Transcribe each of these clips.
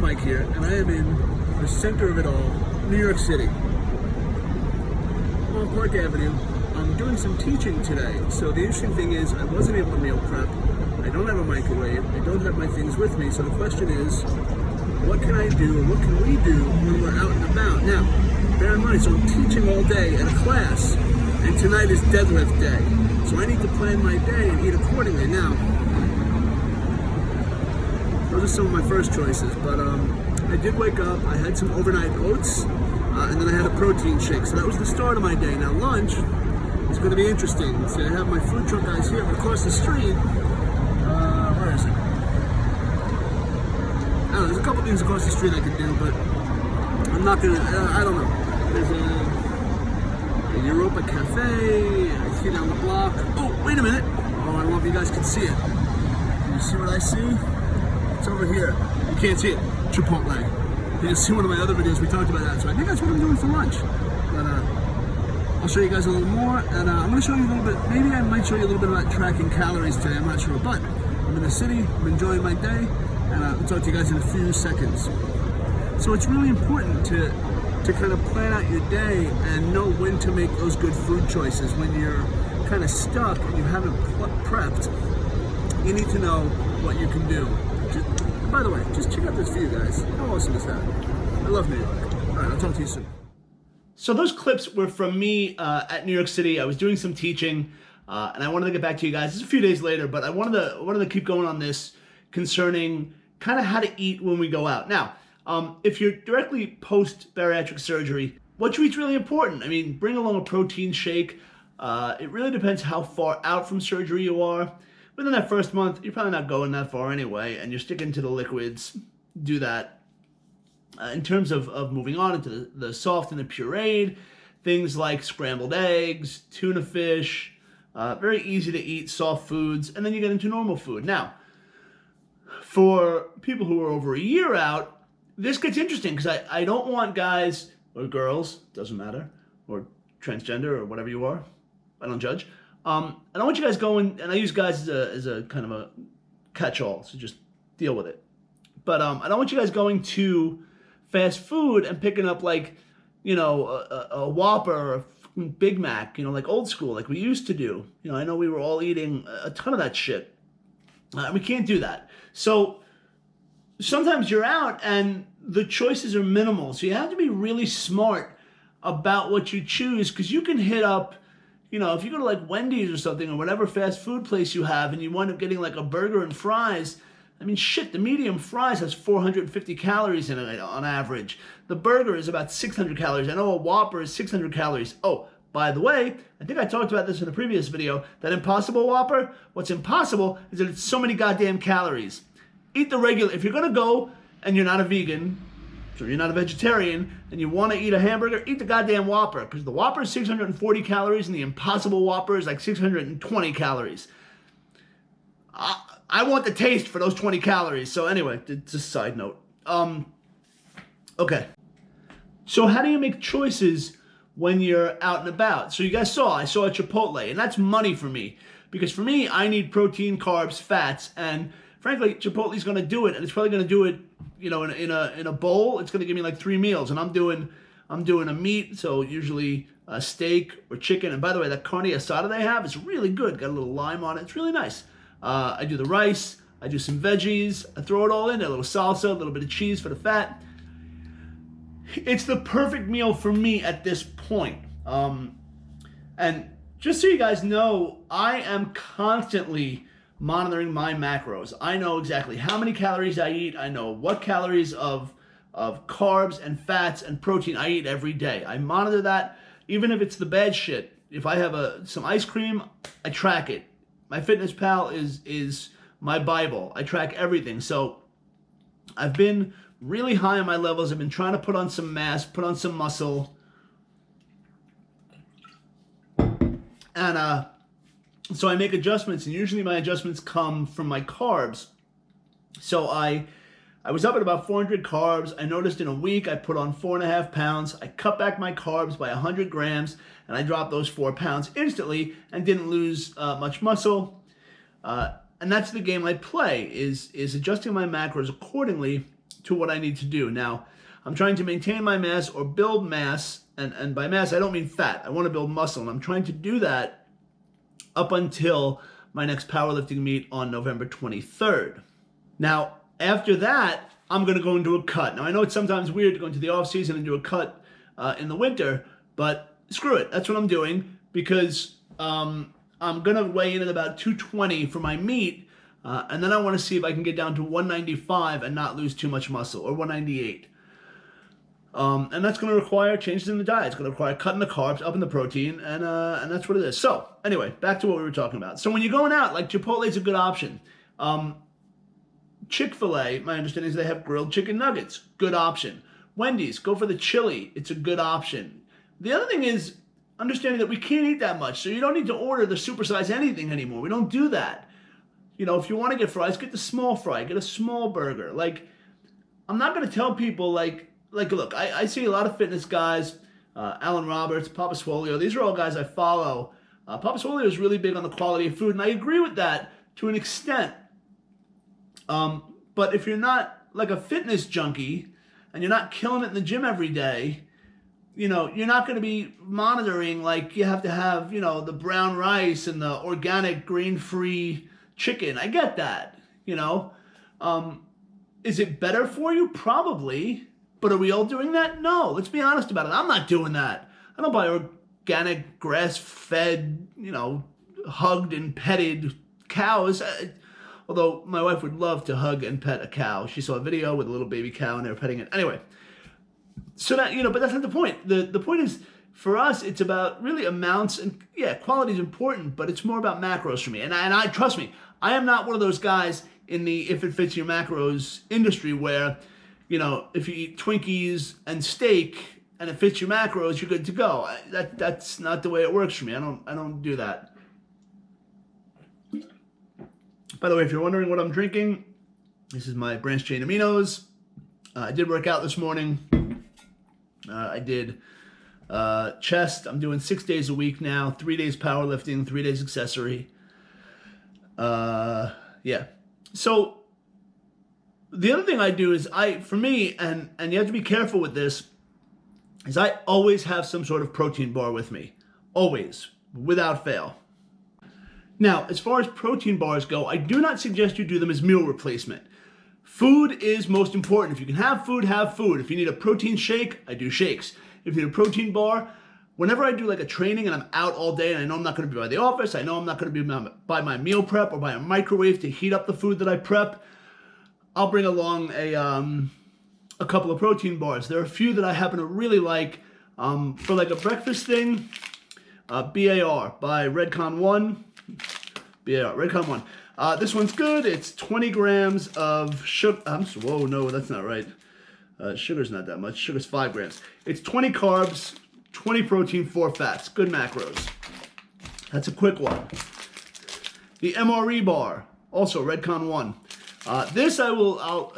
Mike here, and I am in the center of it all, New York City. I'm on Park Avenue. I'm doing some teaching today, so the interesting thing is I wasn't able to meal prep. I don't have a microwave. I don't have my things with me, so the question is, what can I do, and what can we do when we're out and about? Now, bear in mind, so I'm teaching all day at a class, and tonight is deadlift day. So I need to plan my day and eat accordingly. Now, those are some of my first choices, but I did wake up, I had some overnight oats, and then I had a protein shake. So that was the start of my day. Now lunch is going to be interesting. So I have my food truck guys here across the street. Where is it? I don't know, there's a couple things across the street I could do, but I'm not going to, I don't know. There's a Europa Cafe, I see down the block. Oh, wait a minute. Oh, I don't know if you guys can see it. Can you see what I see? It's over here. You can't see it. Chipotle. You can see one of my other videos, we talked about that. So I think that's what I'm doing for lunch. But I'll show you guys a little more, and I'm going to show you a little bit, maybe I might show you a little bit about tracking calories today, I'm not sure. But I'm in the city, I'm enjoying my day, and I'll talk to you guys in a few seconds. So it's really important to kind of plan out your day and know when to make those good food choices. When you're kind of stuck and you haven't prepped, you need to know what you can do. By the way, just check out this view, guys. How awesome is that? I love New York. All right, I'll talk to you soon. So those clips were from me at New York City. I was doing some teaching, and I wanted to get back to you guys. It's a few days later, but I wanted to keep going on this concerning kind of how to eat when we go out. Now, if you're directly post-bariatric surgery, what you eat's really important. I mean, bring along a protein shake. It really depends how far out from surgery you are. Within that first month, you're probably not going that far anyway, and you're sticking to the liquids. Do that. In terms of moving on into the soft and the pureed, things like scrambled eggs, tuna fish, very easy to eat soft foods, and then you get into normal food. Now, for people who are over a year out, this gets interesting because I don't want guys or girls, doesn't matter, or transgender or whatever you are, I don't judge. I don't want you guys going, and I use guys as a kind of a catch-all, so just deal with it. But I don't want you guys going to fast food and picking up like, you know, a Whopper or a Big Mac, you know, like old school, like we used to do. You know, I know we were all eating a ton of that shit. We can't do that. So sometimes you're out and the choices are minimal. So you have to be really smart about what you choose, because you can hit up, you know, if you go to like Wendy's or something or whatever fast food place you have and you wind up getting like a burger and fries, I mean, shit, the medium fries has 450 calories in it on average. The burger is about 600 calories. I know a Whopper is 600 calories. Oh, by the way, I think I talked about this in a previous video, that Impossible Whopper, what's impossible is that it's so many goddamn calories. Eat the regular, if you're gonna go and you're not a vegan, so you're not a vegetarian, and you want to eat a hamburger, eat the goddamn Whopper, because the Whopper is 640 calories and the Impossible Whopper is like 620 calories. I want the taste for those 20 calories. So anyway, just a side note. Okay. So how do you make choices when you're out and about? So you guys I saw a Chipotle, and that's money for me. Because for me, I need protein, carbs, fats, and frankly, Chipotle's going to do it, and it's probably going to do it, you know, in a bowl. It's going to give me like 3 meals, and I'm doing a meat, so usually a steak or chicken. And by the way, that carne asada they have is really good. Got a little lime on it. It's really nice. I do the rice. I do some veggies. I throw it all in there. A little salsa, a little bit of cheese for the fat. It's the perfect meal for me at this point. And just so you guys know, I am constantly monitoring my macros. I know exactly how many calories I eat. I know what calories of carbs and fats and protein I eat every day. I monitor that, even if it's the bad shit. If I have some ice cream, I track it. My FitnessPal is my Bible. I track everything. So I've been really high on my levels. I've been trying to put on some mass, put on some muscle. And so I make adjustments, and usually my adjustments come from my carbs. So I was up at about 400 carbs. I noticed in a week I put on 4.5 pounds. I cut back my carbs by 100 grams, and I dropped those 4 pounds instantly and didn't lose much muscle. And that's the game I play, is adjusting my macros accordingly to what I need to do. Now, I'm trying to maintain my mass or build mass, and by mass, I don't mean fat. I want to build muscle, and I'm trying to do that up until my next powerlifting meet on November 23rd. Now, after that, I'm going to go into a cut. Now, I know it's sometimes weird to go into the off season and do a cut in the winter, but screw it. That's what I'm doing because I'm going to weigh in at about 220 for my meet, and then I want to see if I can get down to 195 and not lose too much muscle, or 198. And that's going to require changes in the diet. It's going to require cutting the carbs, upping the protein, and that's what it is. So, anyway, back to what we were talking about. So when you're going out, like Chipotle is a good option. Chick-fil-A, my understanding is they have grilled chicken nuggets. Good option. Wendy's, go for the chili. It's a good option. The other thing is understanding that we can't eat that much, so you don't need to order the supersize anything anymore. We don't do that. You know, if you want to get fries, get the small fry. Get a small burger. Like, I'm not going to tell people, like look, I see a lot of fitness guys, Alan Roberts, Papa Swolio. These are all guys I follow. Papa Swolio is really big on the quality of food, and I agree with that to an extent. But if you're not like a fitness junkie and you're not killing it in the gym every day, you know, you're not going to be monitoring like you have to have, you know, the brown rice and the organic grain-free chicken. I get that, you know. Is it better for you? Probably. But are we all doing that? No. Let's be honest about it. I'm not doing that. I don't buy organic, grass-fed, you know, hugged and petted cows. Although my wife would love to hug and pet a cow. She saw a video with a little baby cow and they were petting it. Anyway, so that, you know, but that's not the point. The point is, for us, it's about really amounts, and yeah, quality is important, but it's more about macros for me. And I trust me, I am not one of those guys in the if it fits your macros industry where, you know, if you eat Twinkies and steak and it fits your macros, you're good to go. That's not the way it works for me. I don't do that. By the way, if you're wondering what I'm drinking, this is my branched chain aminos. I did work out this morning. I did chest. I'm doing 6 days a week now. 3 days powerlifting, 3 days accessory. Yeah. So the other thing I do is for me, and you have to be careful with this, is I always have some sort of protein bar with me. Always, without fail. Now, as far as protein bars go, I do not suggest you do them as meal replacement. Food is most important. If you can have food, have food. If you need a protein shake, I do shakes. If you need a protein bar, whenever I do like a training and I'm out all day and I know I'm not going to be by the office, I know I'm not going to be by my meal prep or by a microwave to heat up the food that I prep, I'll bring along a couple of protein bars. There are a few that I happen to really like. For like a breakfast thing, BAR by Redcon 1. BAR, Redcon 1. This one's good. It's 20 grams of sugar. Whoa, no, that's not right. Sugar's not that much. Sugar's 5 grams. It's 20 carbs, 20 protein, 4 fats. Good macros. That's a quick one. The MRE bar, also Redcon 1. This I'll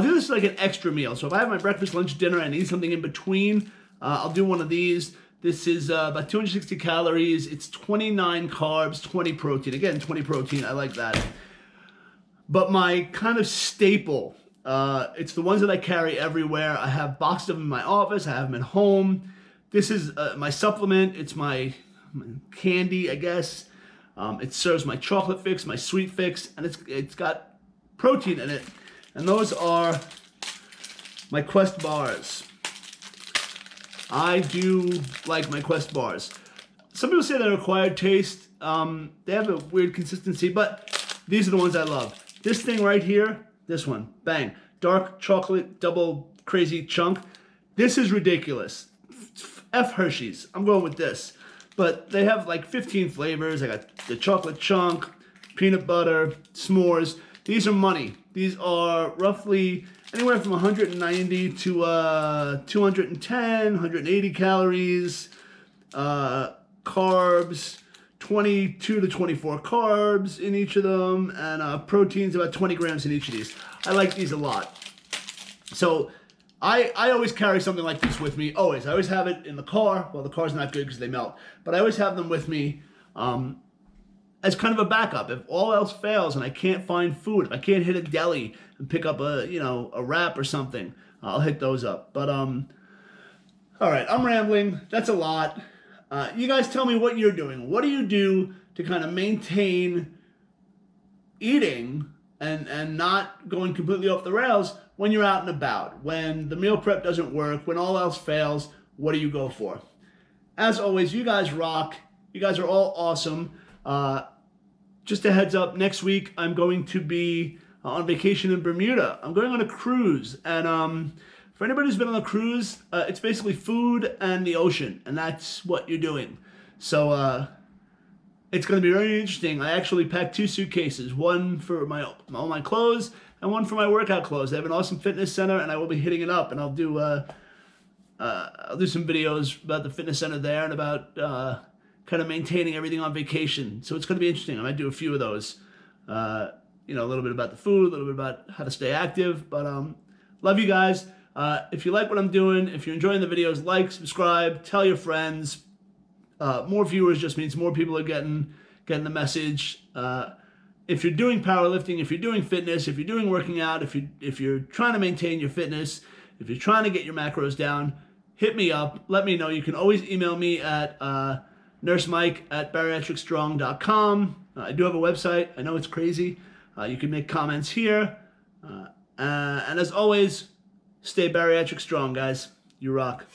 do this like an extra meal. So if I have my breakfast, lunch, dinner, and I need something in between, I'll do one of these. This is about 260 calories. It's 29 carbs, 20 protein. Again, 20 protein. I like that. But my kind of staple, it's the ones that I carry everywhere. I have boxes of them in my office. I have them at home. This is my supplement. It's my candy, I guess. It serves my chocolate fix, my sweet fix, and it's got protein in it. And those are my Quest bars. I do like my Quest bars. Some people say they're acquired taste. They have a weird consistency, but these are the ones I love. This thing right here, this one, bang. Dark chocolate double crazy chunk. This is ridiculous. F Hershey's. I'm going with this. But they have like 15 flavors. I got the chocolate chunk, peanut butter, s'mores. These are money. These are roughly anywhere from 190 to 210, 180 calories, carbs, 22 to 24 carbs in each of them, and proteins about 20 grams in each of these. I like these a lot. So I always carry something like this with me, always. I always have it in the car. Well, the car's not good because they melt, but I always have them with me. as kind of a backup. If all else fails and I can't find food, if I can't hit a deli and pick up a wrap or something, I'll hit those up. But all right, I'm rambling. That's a lot. You guys tell me what you're doing. What do you do to kind of maintain eating and not going completely off the rails when you're out and about? When the meal prep doesn't work, when all else fails, what do you go for? As always, you guys rock. You guys are all awesome. Just a heads up, next week I'm going to be on vacation in Bermuda. I'm going on a cruise, and for anybody who's been on a cruise, it's basically food and the ocean, and that's what you're doing. So it's going to be very interesting. I actually packed 2 suitcases, one for all my clothes and one for my workout clothes. They have an awesome fitness center, and I will be hitting it up, and I'll do some videos about the fitness center there and about kind of maintaining everything on vacation. So it's going to be interesting. I might do a few of those. A little bit about the food, a little bit about how to stay active. But love you guys. If you like what I'm doing, if you're enjoying the videos, like, subscribe, tell your friends. More viewers just means more people are getting the message. If you're doing powerlifting, if you're doing fitness, if you're doing working out, if you're trying to maintain your fitness, if you're trying to get your macros down, hit me up. Let me know. You can always email me at nursemike@bariatricstrong.com. I do have a website. I know it's crazy. You can make comments here. And as always, stay bariatric strong, guys. You rock.